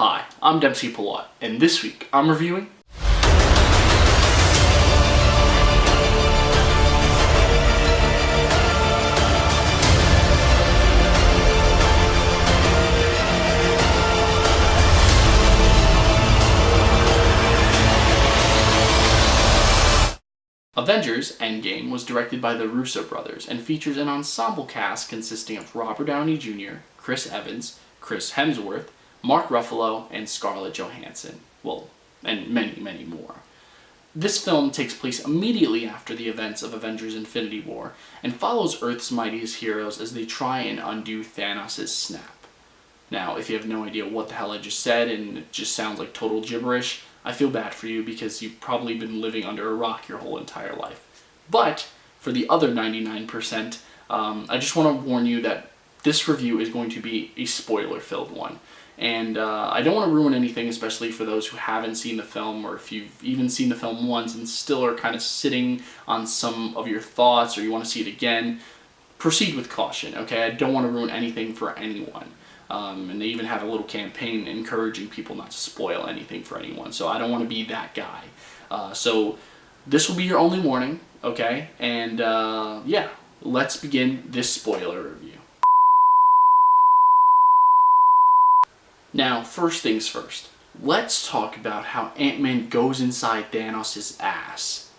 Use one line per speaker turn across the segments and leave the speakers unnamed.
Hi, I'm Dempsey Pawat, and this week I'm reviewing Avengers: Endgame was directed by the Russo brothers and features an ensemble cast consisting of Robert Downey Jr., Chris Evans, Chris Hemsworth, Mark Ruffalo, and Scarlett Johansson. Well, and many, many more. This film takes place immediately after the events of Avengers: Infinity War and follows Earth's mightiest heroes as they try and undo Thanos' snap. Now, if you have no idea what the hell I just said and it just sounds like total gibberish, I feel bad for you because you've probably been living under a rock your whole entire life. But for the other 99%, I just want to warn you that this review is going to be a spoiler-filled one. And I don't want to ruin anything, especially for those who haven't seen the film, or if you've even seen the film once and still are kind of sitting on some of your thoughts, or you want to see it again. Proceed with caution, okay? I don't want to ruin anything for anyone. And they even have a little campaign encouraging people not to spoil anything for anyone. So I don't want to be that guy. So this will be your only warning, okay? And yeah, let's begin this spoiler review. Now, first things first. Let's talk about how Ant-Man goes inside Thanos' ass.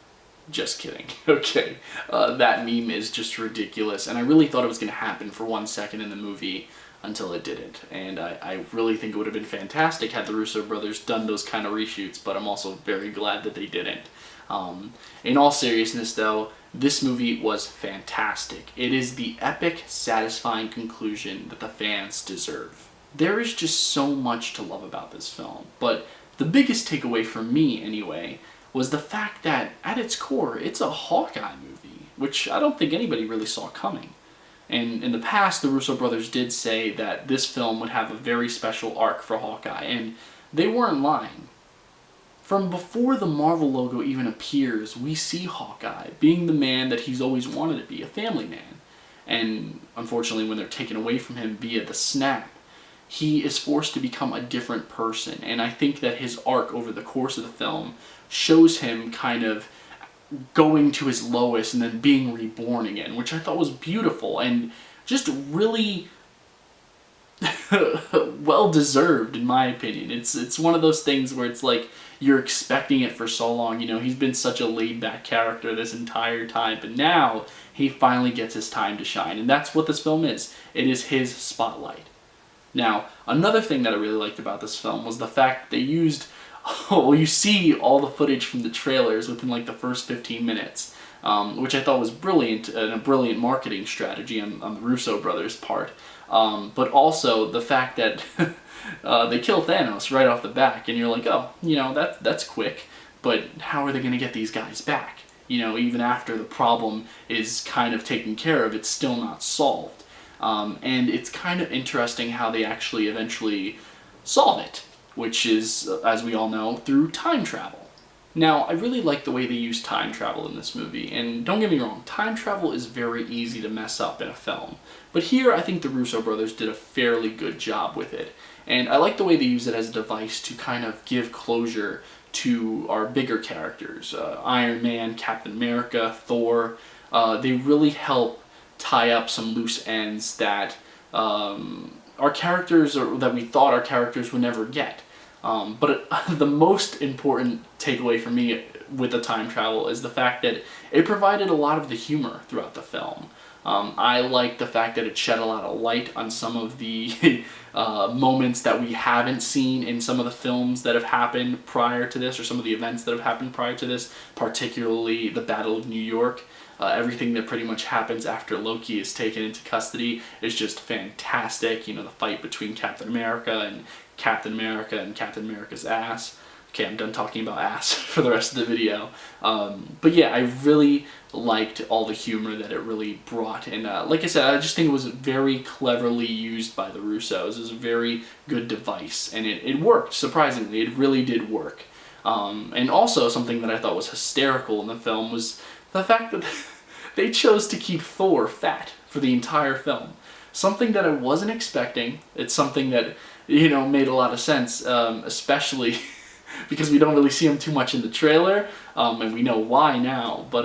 Just kidding. Okay. That meme is just ridiculous. And I really thought it was going to happen for 1 second in the movie, until it didn't. And I really think it would have been fantastic had the Russo brothers done those kind of reshoots, but I'm also very glad that they didn't. In all seriousness though, this movie was fantastic. It is the epic, satisfying conclusion that the fans deserve. There is just so much to love about this film, but the biggest takeaway for me anyway was the fact that at its core, it's a Hawkeye movie, which I don't think anybody really saw coming. And in the past, the Russo brothers did say that this film would have a very special arc for Hawkeye, and they weren't lying. From before the Marvel logo even appears, we see Hawkeye being the man that he's always wanted to be, a family man. And unfortunately, when they're taken away from him via the snap, he is forced to become a different person. And I think that his arc over the course of the film shows him kind of going to his lowest and then being reborn again, which I thought was beautiful and just really well deserved in my opinion. It's one of those things where it's like you're expecting it for so long. You know, he's been such a laid back character this entire time, but now he finally gets his time to shine, and that's what this film is. It is his spotlight. Now, another thing that I really liked about this film was the fact they used you see all the footage from the trailers within like the first 15 minutes, which I thought was brilliant and a brilliant marketing strategy on the Russo brothers' part. But also the fact that they kill Thanos right off the bat, and you're like, oh, you know, that's quick, but how are they going to get these guys back? You know, even after the problem is kind of taken care of, it's still not solved. And it's kind of interesting how they actually eventually solve it, which is, as we all know, through time travel. Now, I really like the way they use time travel in this movie, and don't get me wrong, time travel is very easy to mess up in a film. But here, I think the Russo brothers did a fairly good job with it. And I like the way they use it as a device to kind of give closure to our bigger characters. Iron Man, Captain America, Thor. They really help tie up some loose ends that our characters, or that we thought our characters would never get. But the most important takeaway for me with the time travel is the fact that it provided a lot of the humor throughout the film. I like the fact that it shed a lot of light on some of the moments that we haven't seen in some of the films that have happened prior to this, or some of the events that have happened prior to this, particularly the Battle of New York. Everything that pretty much happens after Loki is taken into custody is just fantastic. You know, the fight between Captain America and Captain America's ass. Okay, I'm done talking about ass for the rest of the video. But yeah, I really liked all the humor that it really brought. And like I said, I just think it was very cleverly used by the Russos. It was a very good device, and it worked, surprisingly. It really did work. And also, something that I thought was hysterical in the film was the fact that they chose to keep Thor fat for the entire film. Something that I wasn't expecting. It's something that made a lot of sense, especially because we don't really see him too much in the trailer, and we know why now. But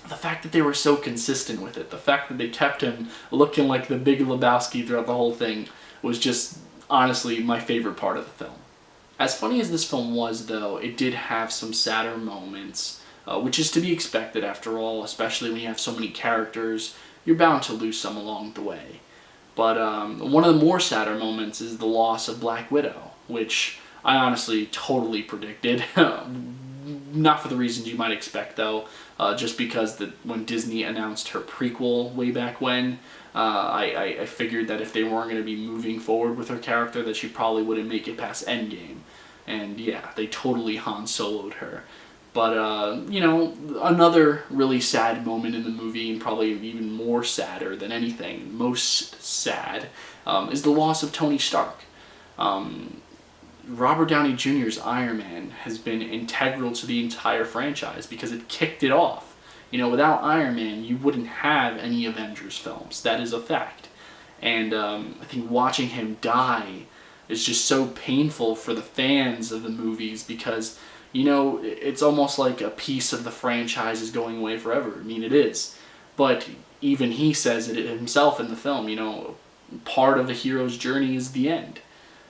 the fact that they were so consistent with it, the fact that they kept him looking like the Big Lebowski throughout the whole thing, was just honestly my favorite part of the film. As funny as this film was, though, it did have some sadder moments, which is to be expected after all, especially when you have so many characters. You're bound to lose some along the way. But one of the more sadder moments is the loss of Black Widow, which I honestly totally predicted. Not for the reasons you might expect, though, just because when Disney announced her prequel way back when, I figured that if they weren't going to be moving forward with her character, that she probably wouldn't make it past Endgame. And yeah, they totally Han Solo'd her. But, another really sad moment in the movie, and probably even more sadder than anything, most sad, is the loss of Tony Stark. Robert Downey Jr.'s Iron Man has been integral to the entire franchise because it kicked it off. Without Iron Man, you wouldn't have any Avengers films. That is a fact. And I think watching him die is just so painful for the fans of the movies because it's almost like a piece of the franchise is going away forever. I mean, it is. But even he says it himself in the film, part of a hero's journey is the end.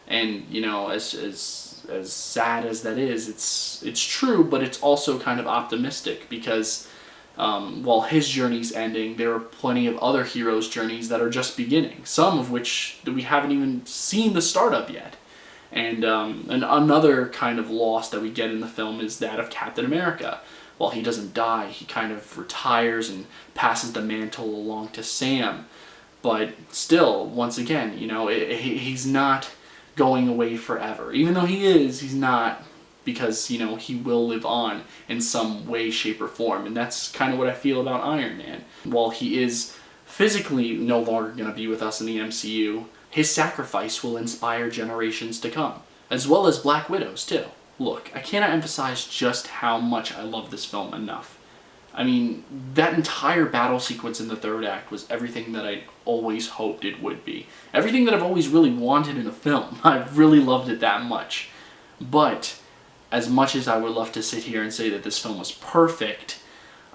And, as sad as that is, it's true, but it's also kind of optimistic because while his journey's ending, there are plenty of other heroes' journeys that are just beginning, some of which we haven't even seen the start of yet. And another kind of loss that we get in the film is that of Captain America. While he doesn't die, he kind of retires and passes the mantle along to Sam. But still, once again, he's not going away forever. Even though he is, he's not, because, he will live on in some way, shape, or form. And that's kind of what I feel about Iron Man. While he is physically no longer going to be with us in the MCU, his sacrifice will inspire generations to come, as well as Black Widow's too. Look, I cannot emphasize just how much I love this film enough. I mean, that entire battle sequence in the third act was everything that I'd always hoped it would be. Everything that I've always really wanted in a film. I really loved it that much. But as much as I would love to sit here and say that this film was perfect,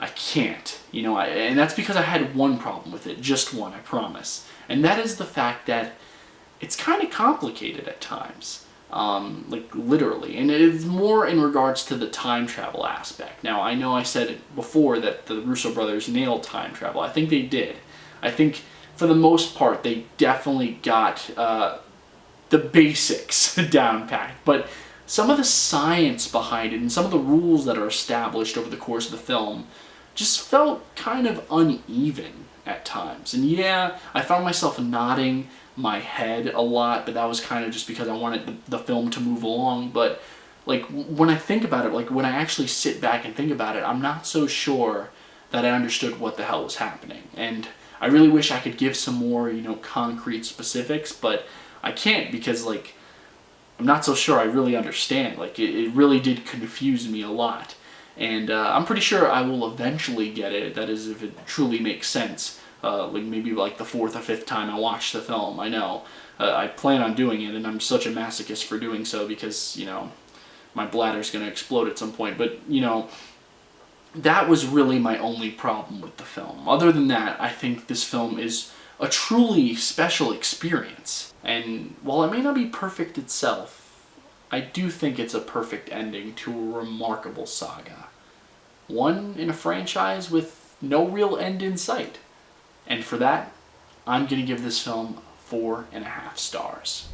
I can't. And that's because I had one problem with it. Just one, I promise. And that is the fact that it's kind of complicated at times. Literally. And it is more in regards to the time travel aspect. Now, I know I said it before that the Russo brothers nailed time travel. I think they did. I think, for the most part, they definitely got the basics down packed. But some of the science behind it and some of the rules that are established over the course of the film just felt kind of uneven at times. And yeah, I found myself nodding my head a lot, but that was kind of just because I wanted the film to move along. But when I think about it, when I actually sit back and think about it, I'm not so sure that I understood what the hell was happening. And I really wish I could give some more, concrete specifics, but I can't because I'm not so sure I really understand. It really did confuse me a lot. And I'm pretty sure I will eventually get it, that is if it truly makes sense. Maybe the fourth or fifth time I watch the film, I know. I plan on doing it, and I'm such a masochist for doing so because, my bladder's going to explode at some point. But, that was really my only problem with the film. Other than that, I think this film is a truly special experience. And while it may not be perfect itself, I do think it's a perfect ending to a remarkable saga. One in a franchise with no real end in sight. And for that, I'm going to give this film 4.5 stars.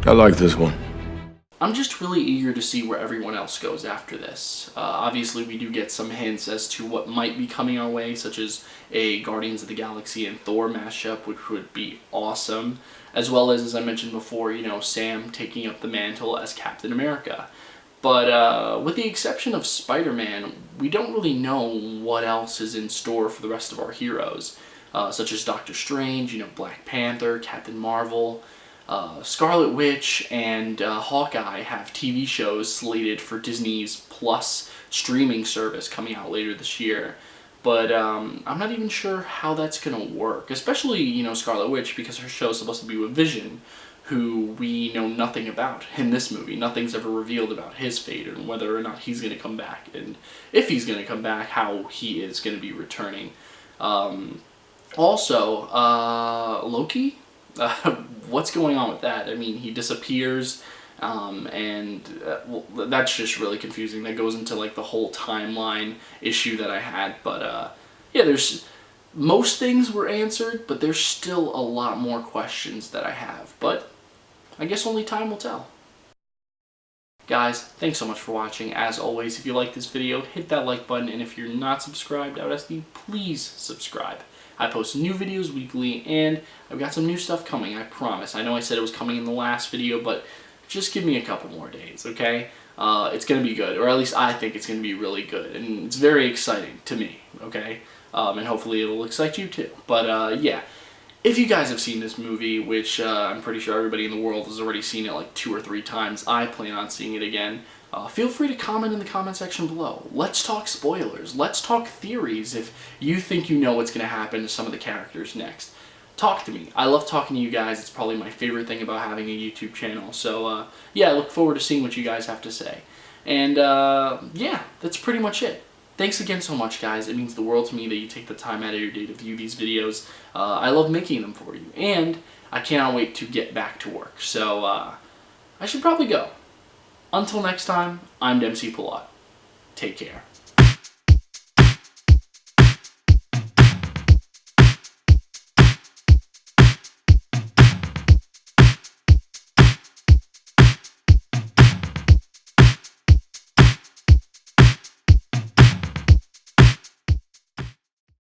I like this one.
I'm just really eager to see where everyone else goes after this. Obviously, we do get some hints as to what might be coming our way, such as a Guardians of the Galaxy and Thor mashup, which would be awesome. As well as I mentioned before, Sam taking up the mantle as Captain America. But with the exception of Spider-Man, we don't really know what else is in store for the rest of our heroes, such as Doctor Strange, Black Panther, Captain Marvel, Scarlet Witch, and Hawkeye have TV shows slated for Disney's Plus streaming service coming out later this year. But I'm not even sure how that's going to work, especially, Scarlet Witch, because her show is supposed to be with Vision, who we know nothing about in this movie. Nothing's ever revealed about his fate and whether or not he's going to come back, and if he's going to come back, how he is going to be returning. Also, Loki, what's going on with that? I mean, he disappears, well, that's just really confusing. That goes into like the whole timeline issue that I had, but yeah, there's most things were answered, but there's still a lot more questions that I have, but I guess only time will tell. Guys, thanks so much for watching. As always, if you like this video, hit that like button, and if you're not subscribed, I would ask you please subscribe. I post new videos weekly, and I've got some new stuff coming, I promise. I know I said it was coming in the last video, but just give me a couple more days, okay? It's going to be good, or at least I think it's going to be really good, and it's very exciting to me, okay? And hopefully it'll excite you too. But yeah, if you guys have seen this movie, which I'm pretty sure everybody in the world has already seen it like 2 or 3 times, I plan on seeing it again, feel free to comment in the comment section below. Let's talk spoilers. Let's talk theories if you think you know what's going to happen to some of the characters next. Talk to me. I love talking to you guys. It's probably my favorite thing about having a YouTube channel. So yeah, I look forward to seeing what you guys have to say. And yeah, that's pretty much it. Thanks again so much, guys. It means the world to me that you take the time out of your day to view these videos. I love making them for you, and I cannot wait to get back to work. So I should probably go. Until next time, I'm Dempsey Pallot. Take care.